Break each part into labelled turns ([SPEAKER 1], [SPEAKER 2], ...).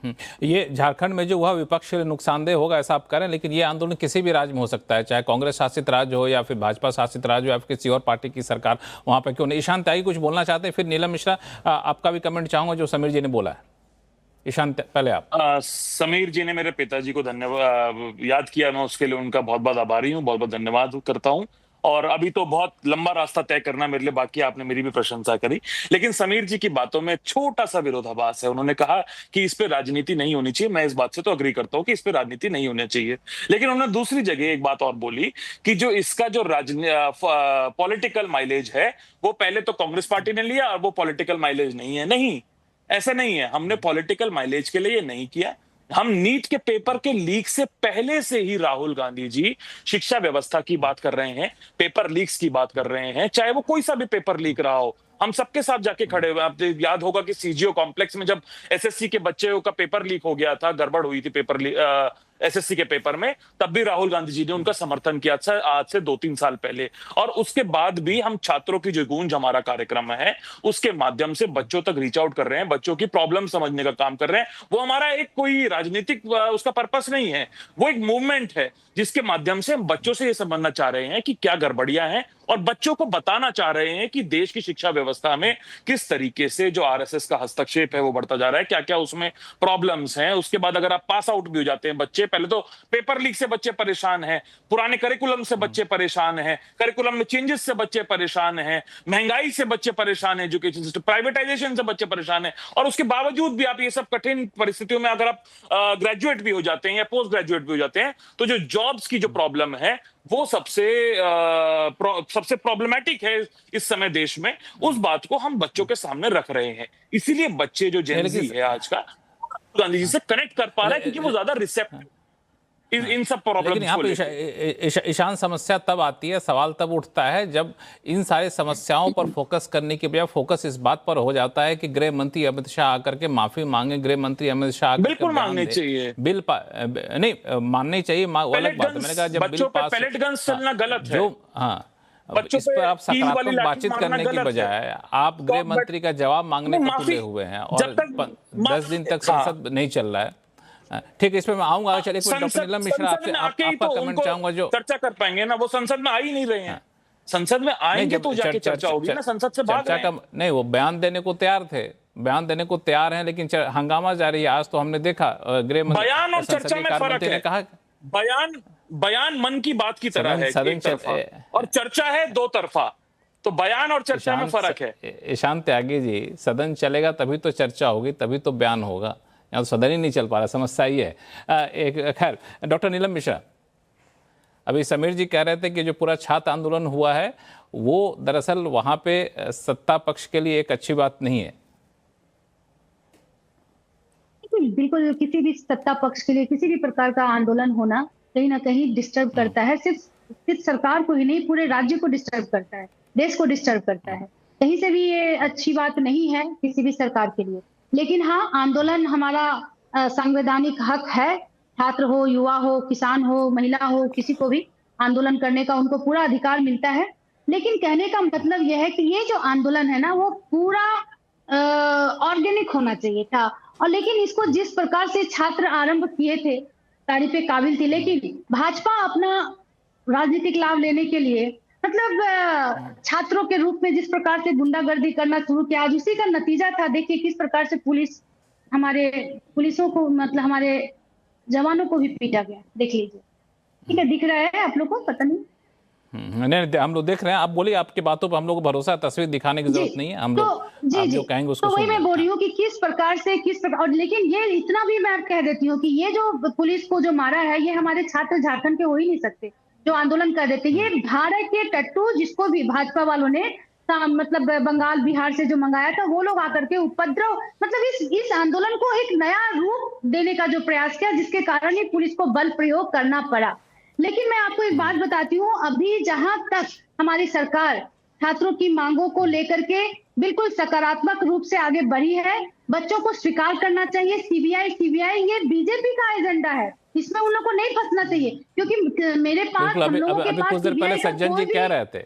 [SPEAKER 1] ये झारखंड में जो हुआ विपक्ष के लिए नुकसानदेह होगा ऐसा आप कह रहे हैं, लेकिन ये आंदोलन किसी भी राज्य में हो सकता है, चाहे कांग्रेस शासित राज्य हो या फिर भाजपा शासित राज्य हो या फिर किसी और पार्टी की सरकार वहां पर क्यों नहीं। ईशान त्यागी कुछ बोलना चाहते हैं, फिर नीलम मिश्रा आपका भी कमेंट चाहूंगा जो समीर जी ने बोला है। ईशान पहले आप।
[SPEAKER 2] समीर जी ने मेरे पिताजी को धन्यवाद याद किया, मैं उसके लिए उनका बहुत बहुत आभारी हूँ, बहुत बहुत धन्यवाद करता हूँ। और अभी तो बहुत लंबा रास्ता तय करना मेरे लिए बाकी, आपने मेरी भी प्रशंसा करी, लेकिन समीर जी की बातों में छोटा सा विरोधाभास है। उन्होंने कहा कि इस पे राजनीति नहीं होनी चाहिए, मैं इस बात से तो अग्री करता हूँ कि इस पे राजनीति नहीं होनी चाहिए, लेकिन उन्होंने दूसरी जगह एक बात और बोली कि जो इसका जो पॉलिटिकल माइलेज है वो पहले तो कांग्रेस पार्टी ने लिया और वो पॉलिटिकल माइलेज नहीं है। नहीं, ऐसा नहीं है, हमने पॉलिटिकल माइलेज के लिए ये नहीं किया। हम नीट के पेपर के लीक से पहले से ही राहुल गांधी जी शिक्षा व्यवस्था की बात कर रहे हैं, पेपर लीक्स की बात कर रहे हैं, चाहे वो कोई सा भी पेपर लीक रहा हो। हम सबके साथ जाके खड़े हुए, आपको याद होगा कि सीजीओ कॉम्प्लेक्स में जब एसएससी के बच्चे का पेपर लीक हो गया था, गड़बड़ हुई थी पेपर एसएससी के पेपर में, तब भी राहुल गांधी जी ने उनका समर्थन किया था आज से 2-3 साल पहले। और उसके बाद भी हम छात्रों की जो गूंज हमारा कार्यक्रम है उसके माध्यम से बच्चों तक रीच आउट कर रहे हैं, बच्चों की प्रॉब्लम समझने का काम कर रहे हैं। वो हमारा एक कोई राजनीतिक उसका पर्पस नहीं है, वो एक मूवमेंट है जिसके माध्यम से हम बच्चों से ये समझना चाह रहे हैं कि क्या गड़बड़ियां हैं और बच्चों को बताना चाह रहे हैं कि देश की शिक्षा व्यवस्था में किस तरीके से जो आरएसएस का हस्तक्षेप है वो बढ़ता जा रहा है, क्या क्या उसमें प्रॉब्लम्स हैं। उसके बाद अगर आप पास आउट भी हो जाते हैं बच्चे, पहले तो पेपर लीक से बच्चे परेशान हैं, पुराने करिकुलम से बच्चे परेशान हैं, करिकुलम में चेंजेस से बच्चे परेशान हैं, महंगाई से बच्चे परेशान हैं, एजुकेशन सिस्टम प्राइवेटाइजेशन से बच्चे परेशान हैं, और उसके बावजूद भी आप ये सब कठिन परिस्थितियों में अगर आप ग्रेजुएट भी हो जाते हैं या पोस्ट ग्रेजुएट भी हो जाते हैं तो जो जॉब्स की जो प्रॉब्लम है वो सबसे प्रॉब्लमेटिक है इस समय देश में। उस बात को हम बच्चों के सामने रख रहे हैं, इसीलिए बच्चे जो जेनजी है आज का गांधी जी से कनेक्ट कर पा रहा है क्योंकि वो ज्यादा रिसेप्टिव इन सब
[SPEAKER 1] लेकिन
[SPEAKER 2] प्रॉब्लम्स
[SPEAKER 1] यहाँ
[SPEAKER 2] को
[SPEAKER 1] पे
[SPEAKER 2] लेकर।
[SPEAKER 1] ईशान समस्या तब आती है, सवाल तब उठता है जब इन सारी समस्याओं पर फोकस करने के बजाय फोकस इस बात पर हो जाता है कि गृह मंत्री अमित शाह आकर के माफी मांगे, गृह मंत्री अमित शाह आकर
[SPEAKER 2] बिल्कुल मांगने चाहिए,
[SPEAKER 1] बिल नहीं माननी चाहिए, अलग बात है। मैंने कहा जब बिल पास
[SPEAKER 2] पैलेट गन्स चलना गलत है
[SPEAKER 1] जो इस पर आप सकारात्मक बातचीक करने की बजाय आप गृह मंत्री का जवाब मांगने को तुले हुए हैं और 10 दिन तक संसद नहीं चल रहा है। ठीक है, इस पे मैं आऊंगा। चलिए डॉक्टर नीलम मिश्रा आपसे आपका कमेंट चाहूंगा। जो
[SPEAKER 2] चर्चा कर पाएंगे ना, वो संसद में आ ही नहीं रहे हैं। संसद में आएंगे तो जाके चर्चा होगी ना, संसद से भाग रहे हैं।
[SPEAKER 1] नहीं, वो बयान देने को तैयार थे, बयान देने को तैयार हैं, लेकिन हंगामा जारी है। आज तो हमने देखा गृह मंत्री
[SPEAKER 2] बयान और चर्चा में फर्क है। कहा बयान मन की बात की तरह है एक तरफा और चर्चा है दो तरफा, तो बयान और चर्चा में फर्क है।
[SPEAKER 1] ईशान त्यागी जी, सदन चलेगा तभी तो चर्चा होगी, तभी तो बयान होगा। यहाँ तो सदन ही नहीं चल पा रहा, समस्या ये है। खैर डॉक्टर नीलम मिश्रा, अभी समीर जी कह रहे थे कि जो पूरा छात्र आंदोलन हुआ है वो दरअसल वहां पे सत्ता पक्ष के लिए एक अच्छी बात नहीं है।
[SPEAKER 3] बिल्कुल, किसी भी सत्ता पक्ष के लिए किसी भी प्रकार का आंदोलन होना कहीं ना कहीं डिस्टर्ब करता है। सिर्फ सरकार को ही नहीं, पूरे राज्य को डिस्टर्ब करता है, देश को डिस्टर्ब करता है। कहीं से भी ये अच्छी बात नहीं है किसी भी सरकार के लिए। लेकिन हाँ, आंदोलन हमारा संवैधानिक हक है। छात्र हो, युवा हो, किसान हो, महिला हो, किसी को भी आंदोलन करने का उनको पूरा अधिकार मिलता है। लेकिन कहने का मतलब यह है कि ये जो आंदोलन है ना, वो पूरा ऑर्गेनिक होना चाहिए था। और लेकिन इसको जिस प्रकार से छात्र आरंभ किए थे, तारीफ पे काबिल थी, लेकिन भाजपा अपना राजनीतिक लाभ लेने के लिए मतलब छात्रों के रूप में जिस प्रकार से गुंडागर्दी करना शुरू किया, आज उसी का नतीजा था। देखिए किस प्रकार से हमारे पुलिसों को, मतलब हमारे जवानों को भी पीटा गया। देख लीजिए, ठीक है, दिख रहा है आप लोग को, पता नहीं।
[SPEAKER 1] नहीं, हम लोग देख रहे हैं। आप बोलिए, आपकी बातों पर हम लोग को भरोसा, तस्वीर दिखाने की जरूरत नहीं है। हम लोग आप जो कहेंगे उसको
[SPEAKER 3] तो वही मैं बोल रही हूँ कि किस प्रकार। और लेकिन ये इतना भी मैं कह देती हूँ कि ये जो पुलिस को जो मारा है, ये हमारे छात्र झारखंड के हो ही नहीं सकते जो आंदोलन कर रहे थे। ये भारत के टट्टू, जिसको भी भाजपा वालों ने मतलब बंगाल बिहार से जो मंगाया था, वो लोग आकर के उपद्रव, मतलब इस आंदोलन को एक नया रूप देने का जो प्रयास किया, जिसके कारण ये पुलिस को बल प्रयोग करना पड़ा। लेकिन मैं आपको एक बात बताती हूँ, अभी जहां तक हमारी सरकार छात्रों की मांगों को लेकर के बिल्कुल सकारात्मक रूप से आगे बढ़ी है। बच्चों को स्वीकार करना चाहिए सीबीआई ये बीजेपी का एजेंडा है, इसमें उन लोगों को नहीं फंसना चाहिए, क्योंकि मेरे पास
[SPEAKER 1] बिल्कुल।
[SPEAKER 3] हम लोगों के
[SPEAKER 1] अभी
[SPEAKER 3] पास
[SPEAKER 1] कुछ देर पहले
[SPEAKER 3] सीबीआई का
[SPEAKER 1] सज्जन
[SPEAKER 3] कोई
[SPEAKER 1] जी कह
[SPEAKER 3] भी
[SPEAKER 1] रहे थे,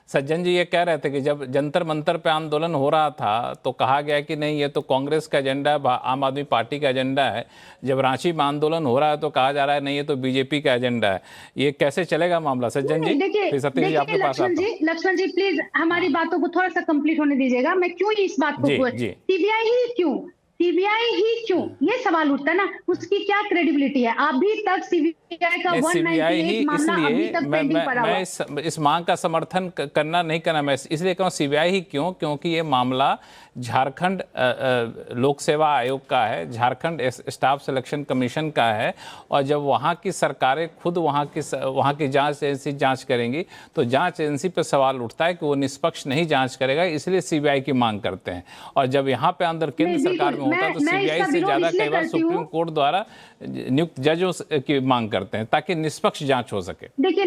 [SPEAKER 1] सज्जन जी ये कह रहे थे कि जब जंतर मंतर पे आंदोलन हो रहा था तो कहा गया कि नहीं ये तो कांग्रेस का एजेंडा है, आम आदमी पार्टी का एजेंडा है। जब रांची में आंदोलन हो रहा है तो कहा जा रहा है नहीं ये तो बीजेपी का एजेंडा है। ये कैसे चलेगा मामला सज्जन जी? फिर सतीश जी आपके पास आता हूं।
[SPEAKER 3] लक्ष्मण जी प्लीज हमारी बातों को थोड़ा सा कंप्लीट होने दीजिएगा। मैं क्यों इस बात को
[SPEAKER 1] जी।
[SPEAKER 3] सीबीआई ही क्यों ये सवाल उठता है ना, उसकी क्या क्रेडिबिलिटी है? अभी तक सीबीआई का 198 मामला अभी तक पेंडिंग पड़ा हुआ है।
[SPEAKER 1] मैं इस मांग का समर्थन करना नहीं करना, मैं इसलिए कहूँ सीबीआई ही क्यों, क्योंकि ये मामला झारखंड लोक सेवा आयोग का है, झारखंड स्टाफ सिलेक्शन कमीशन का है। और जब वहाँ की सरकारें खुद वहाँ की जांच एजेंसी जांच करेंगी तो जांच एजेंसी पर सवाल उठता है कि वो निष्पक्ष नहीं जांच करेगा, इसलिए सीबीआई की मांग करते हैं। और जब यहाँ पे अंदर केंद्र सरकार में होता है तो सीबीआई से ज्यादा कई बार सुप्रीम कोर्ट द्वारा नियुक्त जजों की मांग करते हैं ताकि निष्पक्ष जांच हो सके।
[SPEAKER 3] देखिए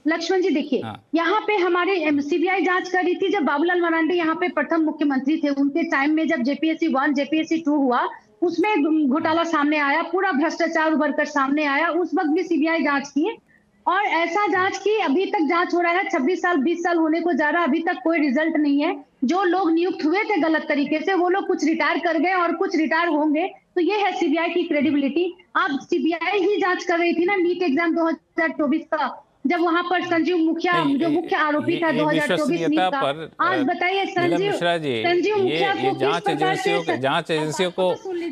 [SPEAKER 3] लक्ष्मण जी देखिए, यहाँ पे हमारे सीबीआई जांच कर रही थी जब बाबूलाल मरांडी यहाँ पे प्रथम मुख्यमंत्री थे। उनके टाइम में जब जेपीएससी 1 जेपीएससी 2 हुआ उसमें घोटाला सामने आया, पूरा भ्रष्टाचार उभर कर सामने आया। उस वक्त भी सीबीआई जांच की और ऐसा जांच की, अभी तक जांच हो रहा है। 26 साल 20 साल होने को जा रहा है, अभी तक कोई रिजल्ट नहीं है। जो लोग नियुक्त हुए थे गलत तरीके से वो लोग कुछ रिटायर कर गए और कुछ रिटायर होंगे। तो ये है सीबीआई की क्रेडिबिलिटी। अब सीबीआई ही जांच कर रही थी ना नीट एग्जाम 2024 का, जब वहां पर संजीव मुखिया जो मुख्य आरोपी था 2024 नीट का। आज बताइए संजीव मुखिया को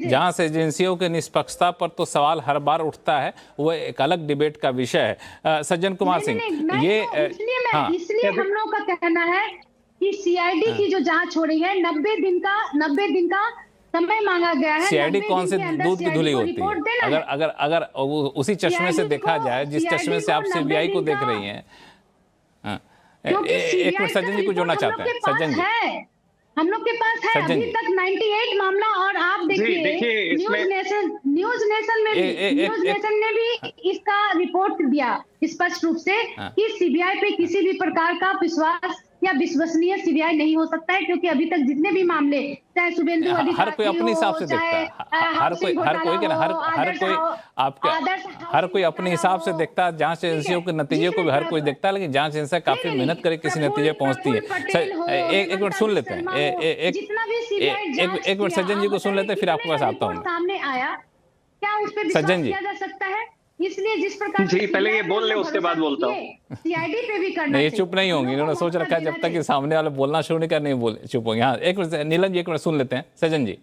[SPEAKER 1] जांच एजेंसियों के निष्पक्षता पर तो सवाल हर बार उठता है, वो एक अलग डिबेट का विषय है। सज्जन कुमार सिंह
[SPEAKER 3] इसलिए हम लोग का कहना है कि सीआईडी की जो जांच हो रही है 90 दिन का समय मांगा गया है।
[SPEAKER 1] सीआईडी कौन से दूध की धुली होती है? अगर उसी चश्मे से देखा जाए जिस चश्मे से आप सीबीआई को देख रही हैं। एक मिनट सज्जन जी को जोड़ना चाहते हैं। सज्जन जी
[SPEAKER 3] हम लोग के पास है अभी तक 98 मामला। और आप देखिए न्यूज नेशन ने भी इसका रिपोर्ट दिया स्पष्ट रूप से कि सीबीआई पे किसी भी प्रकार का विश्वास या विश्वसनीय सीबीआई नहीं हो सकता है, क्योंकि अभी तक जितने भी मामले चाहे शुभेंदु अधिकारी
[SPEAKER 1] हर कोई अपने हिसाब से देखता है, हर कोई अपने हिसाब से देखता है। जांच एजेंसियों के नतीजे को भी हर कोई देखता है, लेकिन जांच एजेंसी काफी मेहनत करे किसी नतीजे पहुंचती है। एक मिनट सुन लेते हैं, एक मिनट सज्जन जी को सुन लेते हैं, फिर आपके पास आता हूँ।
[SPEAKER 3] सामने आया क्या उस पर
[SPEAKER 1] सज्जन जी
[SPEAKER 3] किया जा सकता है? इसलिए जिस प्रकार
[SPEAKER 4] जी पहले ये बोल ले उसके बाद बोलता हूँ।
[SPEAKER 3] सीआईडी पे भी करना
[SPEAKER 1] नहीं, ये चुप नहीं होंगे, इन्होंने सोच रखा है जब तक कि सामने वाले बोलना शुरू नहीं कर नहीं बोले चुप होंगे। हाँ एक मिनट नीलम जी, एक मिनट सुन लेते हैं सज्जन जी।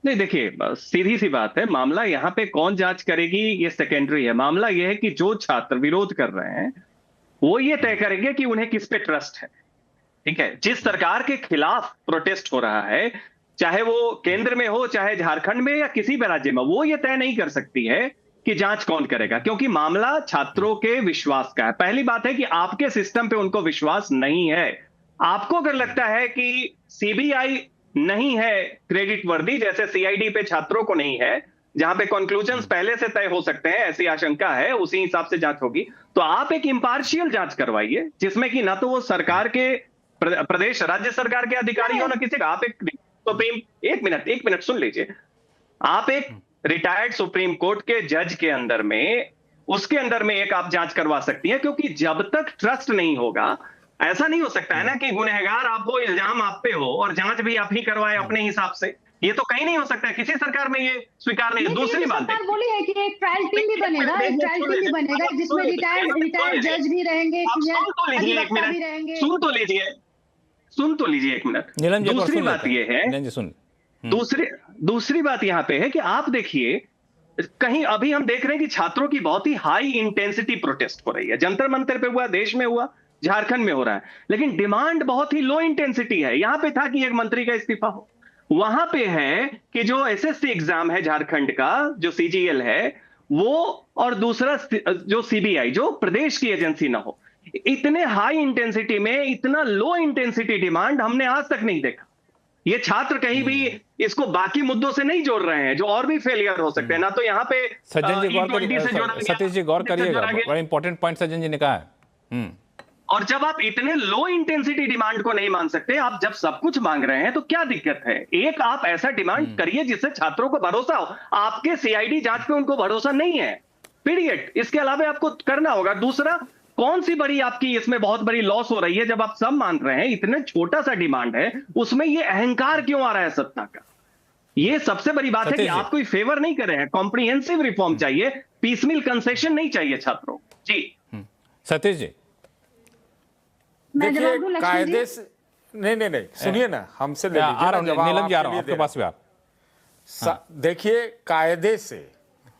[SPEAKER 4] नहीं देखिए सीधी सी बात है, मामला यहाँ पे कौन जांच करेगी ये सेकेंडरी है। मामला ये है कि जो छात्र विरोध कर रहे हैं वो ये तय करेंगे कि उन्हें किस पे ट्रस्ट है। ठीक है, जिस सरकार के खिलाफ प्रोटेस्ट हो रहा है, चाहे वो केंद्र में हो चाहे झारखंड में या किसी भी राज्य में, वो ये तय नहीं कर सकती है कि जांच कौन करेगा, क्योंकि मामला छात्रों के विश्वास का है। पहली बात है कि आपके सिस्टम पे उनको विश्वास नहीं है। आपको अगर लगता है कि सीबीआई नहीं है क्रेडिट वर्दी, जैसे सीआईडी पे छात्रों को नहीं है, जहां पे कंक्लूजन्स पहले से तय हो सकते हैं, ऐसी आशंका है, उसी हिसाब से जांच होगी, तो आप एक इंपार्शियल जांच करवाइए जिसमें कि ना तो वो सरकार के प्रदेश राज्य सरकार के अधिकारी हो ना किसी का। आप एक मिनट सुन लीजिए। आप एक रिटायर्ड सुप्रीम कोर्ट के जज के अंदर में, उसके अंदर में एक आप जांच करवा सकती हैं, क्योंकि जब तक ट्रस्ट नहीं होगा, ऐसा नहीं हो सकता है ना कि गुनहगार आप हो, इल्जाम आप पे हो और जांच भी आप ही करवाए अपने हिसाब से। ये तो कहीं नहीं हो सकता है, किसी सरकार में ये स्वीकार नहीं है। दूसरी बात
[SPEAKER 3] सरकार बोली है कि एक ट्रायल टीम भी बनेगा, जिसमें रिटायर्ड जज भी रहेंगे,
[SPEAKER 4] सुन तो लीजिए एक मिनट। दूसरी बात ये है, दूसरी बात यहां पे है कि आप देखिए, कहीं अभी हम देख रहे हैं कि छात्रों की बहुत ही हाई इंटेंसिटी प्रोटेस्ट हो रही है। जंतर मंतर पे हुआ, देश में हुआ, झारखंड में हो रहा है, लेकिन डिमांड बहुत ही लो इंटेंसिटी है। यहां पे था कि एक मंत्री का इस्तीफा हो, वहां पे है कि जो एसएससी एग्जाम है झारखंड का, जो सीजीएल है वो, और दूसरा जो सीबीआई जो प्रदेश की एजेंसी ना हो। इतने हाई इंटेंसिटी में इतना लो इंटेंसिटी डिमांड हमने आज तक नहीं देखा। ये छात्र कहीं भी इसको बाकी मुद्दों से नहीं जोड़ रहे हैं जो और भी फेलियर हो सकते हैं। ना तो यहाँ पे
[SPEAKER 1] सज्जन जी गौर करिएगा, सतीश जी गौर करिएगा, बड़ा इंपॉर्टेंट पॉइंट सज्जन जी ने कहा है।
[SPEAKER 4] और जब आप इतने लो इंटेंसिटी डिमांड को नहीं मान सकते, आप जब सब कुछ मांग रहे हैं तो क्या दिक्कत है? एक आप ऐसा डिमांड करिए जिससे छात्रों को भरोसा हो। आपके सीआईडी जांच पे उनको भरोसा नहीं है, पीरियड। इसके अलावा आपको करना होगा। दूसरा, कौन सी बड़ी आपकी इसमें बहुत बड़ी लॉस हो रही है? जब आप सब मान रहे हैं, इतने छोटा सा डिमांड है, उसमें ये अहंकार क्यों आ रहा है सत्ता का? ये सबसे बड़ी बात है कि आप कोई फेवर नहीं कर रहे हैं। कॉम्प्रिहेंसिव रिफॉर्म चाहिए, पीसमिल कंसेशन नहीं चाहिए छात्रों जी।
[SPEAKER 1] सतीश जी,
[SPEAKER 5] देखिए कायदे से नहीं सुनिए ना, हमसे ले लीजिए
[SPEAKER 1] आ रहा
[SPEAKER 5] ना
[SPEAKER 1] हूं,
[SPEAKER 5] जवाब,
[SPEAKER 1] नीलम जी आ रहा हूं
[SPEAKER 5] आपके लिए
[SPEAKER 1] आपके
[SPEAKER 5] दे
[SPEAKER 1] पास भी आप।
[SPEAKER 5] रहा हूं। देखिए, कायदे से,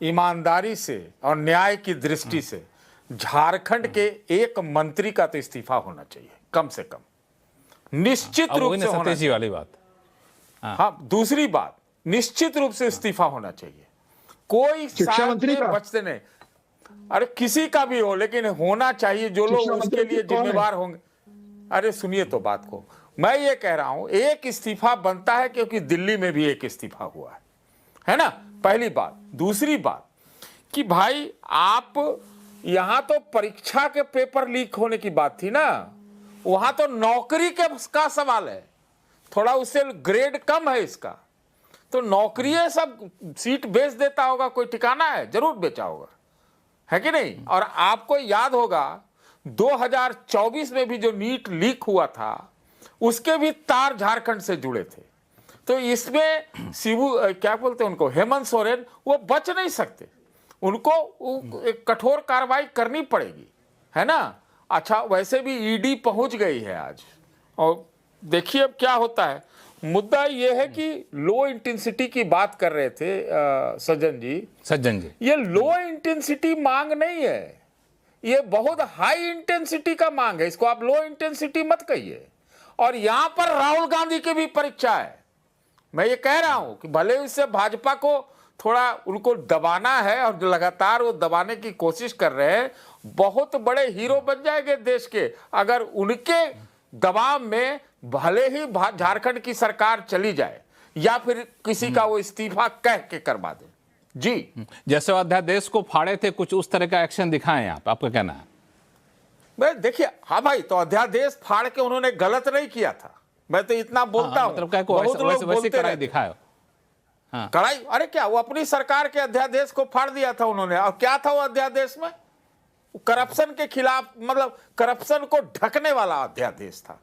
[SPEAKER 5] ईमानदारी से और न्याय की दृष्टि से झारखंड के एक मंत्री का तो इस्तीफा होना चाहिए, कम से कम, निश्चित
[SPEAKER 1] अब
[SPEAKER 5] रूप
[SPEAKER 1] वही
[SPEAKER 5] से
[SPEAKER 1] ना
[SPEAKER 5] होना
[SPEAKER 1] सतीश जी
[SPEAKER 5] चाहिए।
[SPEAKER 1] वाली बात।
[SPEAKER 5] हाँ, दूसरी बात, निश्चित रूप से इस्तीफा होना चाहिए। कोई
[SPEAKER 6] शिक्षा मंत्री का
[SPEAKER 5] बचते नहीं, अरे किसी का भी हो, लेकिन होना चाहिए जो लोग
[SPEAKER 6] शिक्षा
[SPEAKER 5] उसके
[SPEAKER 6] मंत्री
[SPEAKER 5] लिए
[SPEAKER 6] कौन है?
[SPEAKER 5] जिम्मेवार होंगे। अरे सुनिए तो बात को, मैं ये कह रहा हूं एक इस्तीफा बनता है क्योंकि दिल्ली में भी एक इस्तीफा हुआ है ना, पहली बात। दूसरी बात कि भाई आप यहां तो परीक्षा के पेपर लीक होने की बात थी ना, वहां तो नौकरी का सवाल है, थोड़ा उससे ग्रेड कम है इसका, तो नौकरी सब सीट बेच देता होगा, कोई ठिकाना है, जरूर बेचा होगा, है कि नहीं? और आपको याद होगा 2024 में भी जो नीट लीक हुआ था, उसके भी तार झारखंड से जुड़े थे। तो इसमें शिबू क्या बोलते हैं उनको, हेमंत सोरेन, वो बच नहीं सकते, उनको एक कठोर कार्रवाई करनी पड़ेगी, है ना। अच्छा, वैसे भी ईडी पहुंच गई है आज, और देखिए अब क्या होता है। मुद्दा यह है कि लो इंटेंसिटी की बात कर रहे थे सज्जन जी, ये लो इंटेंसिटी मांग नहीं है, ये बहुत हाई इंटेंसिटी का मांग है, इसको आप लो इंटेंसिटी मत कहिए। और यहां पर राहुल गांधी की भी परीक्षा है। मैं ये कह रहा हूं कि भले उससे भाजपा को थोड़ा उनको दबाना है, और लगातार वो दबाने की कोशिश कर रहे हैं, बहुत बड़े हीरो बन जाएंगे देश के अगर उनके दबाव में भले ही झारखंड की सरकार चली जाए, या फिर किसी का वो इस्तीफा कह के करवा दे जी।
[SPEAKER 1] जैसे अध्यादेश को फाड़े थे, कुछ उस तरह का एक्शन दिखाएं आप, आपका कहना है?
[SPEAKER 5] मैं देखिए, हाँ भाई, तो अध्यादेश फाड़ के उन्होंने गलत नहीं किया था, मैं तो इतना बोलता हूं।
[SPEAKER 1] मतलब क्या को वैसे कड़ाई दिखाओ। हाँ,
[SPEAKER 5] कड़ाई, अरे क्या वो अपनी सरकार के अध्यादेश को फाड़ दिया था उन्होंने, और क्या था वो अध्यादेश में? करप्शन के खिलाफ, मतलब करप्शन को ढकने वाला अध्यादेश था,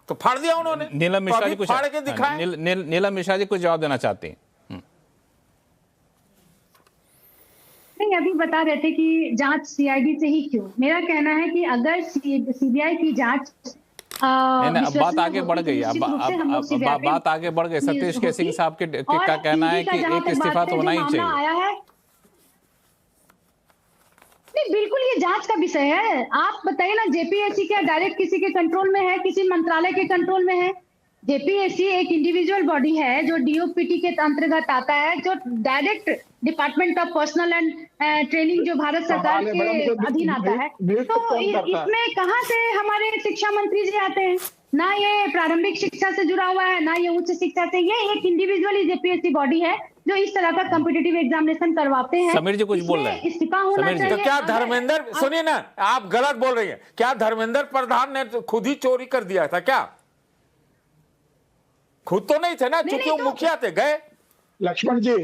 [SPEAKER 5] तो फाड़ दिया उन्होंने।
[SPEAKER 1] नीलम मिश्रा जी
[SPEAKER 5] तो
[SPEAKER 1] कुछ
[SPEAKER 5] फाड़ के दिखाएं।
[SPEAKER 1] नीलम मिश्रा जी कुछ जवाब देना चाहती हैं?
[SPEAKER 3] नहीं, अभी बता रहे थे कि जांच सीआईडी से ही क्यों। मेरा कहना है कि अगर सीबीआई की जांच
[SPEAKER 1] नहीं, अब बात आगे बढ़ गई, अब बात आगे बढ़ गई। सतीश के सिंह साहब का कहना है कि एक इस्तीफा तो होना ही चाहिए।
[SPEAKER 3] नहीं, बिल्कुल ये जांच का विषय है। आप बताइए ना, जेपीएससी क्या डायरेक्ट किसी के कंट्रोल में है, किसी मंत्रालय के कंट्रोल में है? जेपीएससी एक इंडिविजुअल बॉडी है जो डीओपीटी के अंतर्गत आता है, जो direct department of personal and training जो भारत सरकार के अधीन आता है। तो इसमें कहाँ से हमारे शिक्षा मंत्री जी आते हैं? ना ये प्रारंभिक शिक्षा से जुड़ा हुआ है, ना ये उच्च शिक्षा से। ये एक इंडिविजुअली जेपीएससी बॉडी है जो इस तरह का कॉम्पिटिटिव एग्जामिनेशन करवाते हैं।
[SPEAKER 1] समीर जी कुछ बोल रहे हैं,
[SPEAKER 3] इस्तीफा होना चाहिए।
[SPEAKER 5] तो क्या धर्मेंद्र, सुनिए ना, आप गलत बोल रही हैं, क्या धर्मेंद्र प्रधान ने खुद ही चोरी कर दिया था क्या? खुद तो नहीं थे ना, चूंकि वो मुखिया थे, गए।
[SPEAKER 6] लक्ष्मण जी,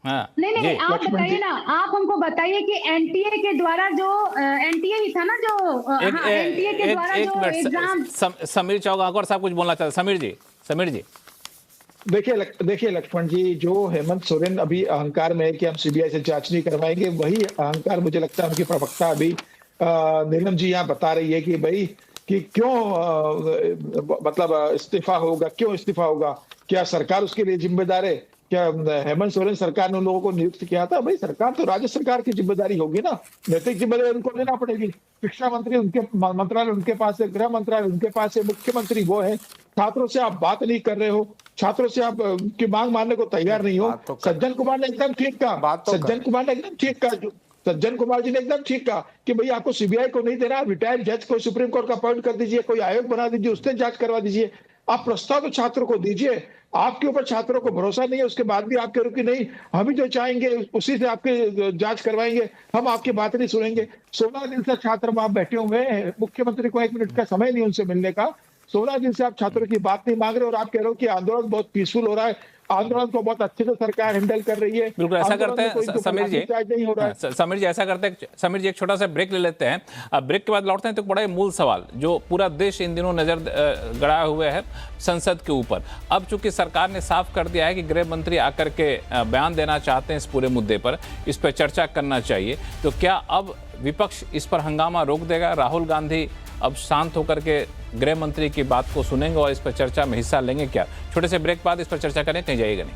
[SPEAKER 1] हाँ,
[SPEAKER 3] नहीं, आप बताइए ना, आप हमको बताइए कि एनटीए के द्वारा जो एनटीए ही था ना जो एनटीए के द्वारा जो एग्जाम।
[SPEAKER 1] समीर चौगांकर साहब कुछ बोलना चाहते? समीर जी
[SPEAKER 6] देखिए लक्ष्मण जी, जो हेमंत सोरेन अभी अहंकार में है कि हम सीबीआई से जांच नहीं करवाएंगे, वही अहंकार मुझे लगता है उनकी प्रवक्ता अभी नीलम जी यहाँ बता रही है कि भाई कि क्यों मतलब इस्तीफा होगा, क्यों इस्तीफा होगा? क्या सरकार उसके लिए जिम्मेदार है? क्या हेमंत सोरेन सरकार ने उन लोगों को नियुक्त किया था? भाई सरकार तो राज्य सरकार की जिम्मेदारी होगी ना, नैतिक जिम्मेदारी उनको लेना पड़ेगी। शिक्षा मंत्री उनके मंत्रालय उनके पास है, गृह मंत्रालय उनके पास है, मुख्यमंत्री वो है। छात्रों से आप बात नहीं कर रहे हो, छात्रों से आप की मांग मानने को तैयार नहीं हो। सज्जन कुमार ने एकदम ठीक कहा, सज्जन कुमार ने एकदम ठीक कहा, सज्जन कुमार जी ने एकदम ठीक कहा कि भाई आपको सीबीआई को नहीं देना, रिटायर्ड जज को सुप्रीम कोर्ट का अपॉइंट कर दीजिए, कोई आयोग बना दीजिए, उससे जांच करवा दीजिए। आप प्रस्ताव तो छात्रों को दीजिए, आपके ऊपर छात्रों को भरोसा नहीं है, उसके बाद भी आपके रुकी नहीं, हम ही जो चाहेंगे उसी से आपके जांच करवाएंगे, हम आपकी बात नहीं सुनेंगे। 16 दिन से छात्र वहां बैठे हुए हैं, मुख्यमंत्री को 1 मिनट का समय नहीं उनसे मिलने का। 16 दिन से आप छात्रों की बात नहीं मांग रहे और आप कह रहे हो कि आंदोलन बहुत पीसफुल हो रहा है, आंदोलन को बहुत अच्छे से सरकार हैंडल कर रही है।
[SPEAKER 1] बिल्कुल ऐसा
[SPEAKER 6] आंदोलन
[SPEAKER 1] करते
[SPEAKER 6] में कोई
[SPEAKER 1] हैं
[SPEAKER 6] तो
[SPEAKER 1] समीर जी।
[SPEAKER 6] नहीं हो रहा है।
[SPEAKER 1] समीर जी ऐसा करते हैं, समीर जी एक छोटा सा ब्रेक ले लेते हैं। अब ब्रेक के बाद लौटते हैं तो बड़ा ही मूल सवाल जो पूरा देश इन दिनों नजर गड़ाए हुए है संसद के ऊपर। अब चूंकि सरकार ने साफ कर दिया है कि गृह मंत्री आकर के बयान देना चाहते हैं इस पूरे मुद्दे पर, इस पर चर्चा करना चाहिए, तो क्या अब विपक्ष इस पर हंगामा रोक देगा? राहुल गांधी अब शांत होकर के गृह मंत्री की बात को सुनेंगे और इस पर चर्चा में हिस्सा लेंगे क्या? छोटे से ब्रेक बाद इस पर चर्चा करें, कहीं जाइएगा नहीं।